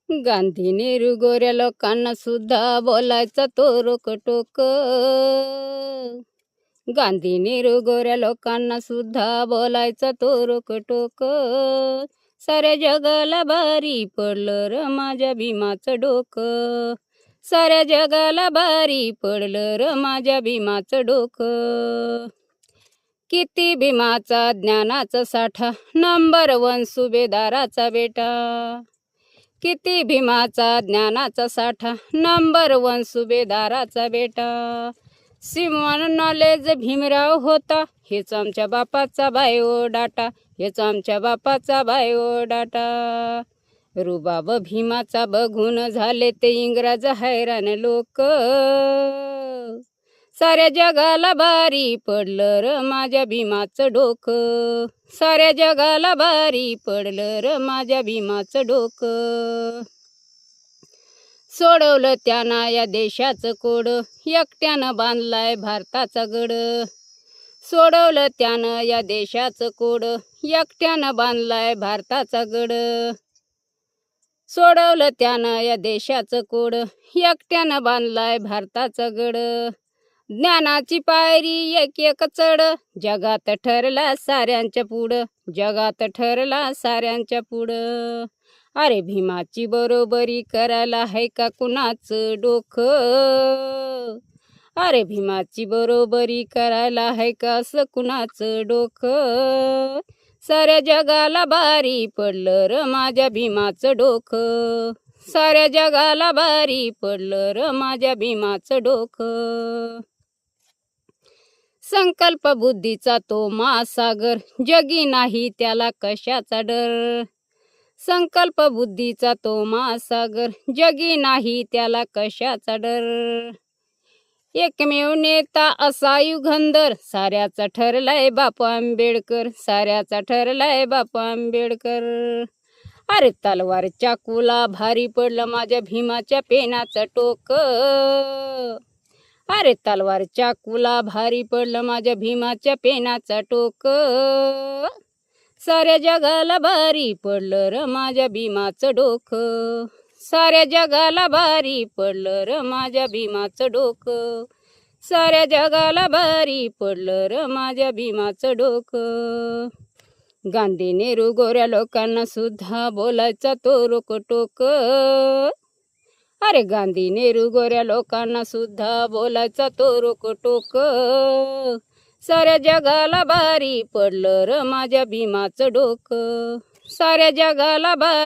गांधी नेहरू गोऱ्या लोकांना सुद्धा बोलायचा तो रोकटोक. गांधी नेहरू गोऱ्या लोकांना सुद्धा बोलायचा तो रोकटोक. साऱ्या जगाला भारी पडलं र माझ्या भीमाचं डोकं. साऱ्या जगाला भारी पडलं र माझ्या भीमाचं डोकं. किती भीमाचा ज्ञानाचा साठा, नंबर 1 सुभेदाराचा बेटा. किती भीमाचा ज्ञानाचा साठा, नंबर 1 सुभेदाराचा बेटा. सिमन नॉलेज भीमराव होता, हेच आमच्या बापाचा बायोडाटा. हेच आमच्या बापाचा बायोडाटा. रुबाब भीमाचा बघून झाले ते इंग्रज हैराण लोक. साऱ्या जगाला भारी पडलं र माझ्या भीमाचं डोकं. साऱ्या जगाला भारी पडलं र माझ्या भीमाचं डोकं. सोडवलं त्यानं या देशाचं कोड, एकट्यानं बांधलाय भारताचा गड. सोडवलं त्यानं या देशाचं कोड, एकट्यानं बांधलाय भारताचा गड. सोडवलं त्यानं या देशाचं कोड, एकट्यानं बांधलाय भारताचा गड. ज्ञानाची पायरी एक एक चढ, जगात ठरला साऱ्यांच्या पुढं. जगात ठरला साऱ्यांच्या पुढं. अरे भीमाची बरोबरी करायला आहे का कुणाचं डोकं. अरे भीमाची बरोबरी करायला आहे का असं कुणाचं डोकं. साऱ्या जगाला भारी पडलं र माझ्या भीमाचं डोकं. साऱ्या जगाला भारी पडलं र माझ्या भीमाचं डोकं. संकल्प बुद्धीचा तो महासागर, जगी नाही त्याला कशाचा डर. संकल्प बुद्धीचा तो महासागर, जगी नाही त्याला कशाचा डर. एकमेव नेता असा युगंधर, साऱ्याचा ठरलाय बापू आंबेडकर. साऱ्याचा ठरलाय बापू आंबेडकर. अरे तलवार चाकूला भारी पडलं माझ्या भीमाच्या पेनाचं टोक. अरे तलवार चाकूला भारी पडलं माझ्या भीमाच्या पेनाचं टोक. साऱ्या जगाला भारी पडलं र माझ्या भीमाचं डोकं. साऱ्या जगाला भारी पडलं र माझ्या भीमाचं डोकं. साऱ्या जगाला भारी पडलं र माझ्या भीमाचं डोकं. गांधी नेहरू गोऱ्या लोकांना सुद्धा बोलायचा तो रोकटोक. अरे गांधी नेहरू गोऱ्या लोकांना सुद्धा बोलायचा तो रोकटोक. साऱ्या जगाला भारी पडलं र माझ्या भीमाचं डोकं. साऱ्या जगाला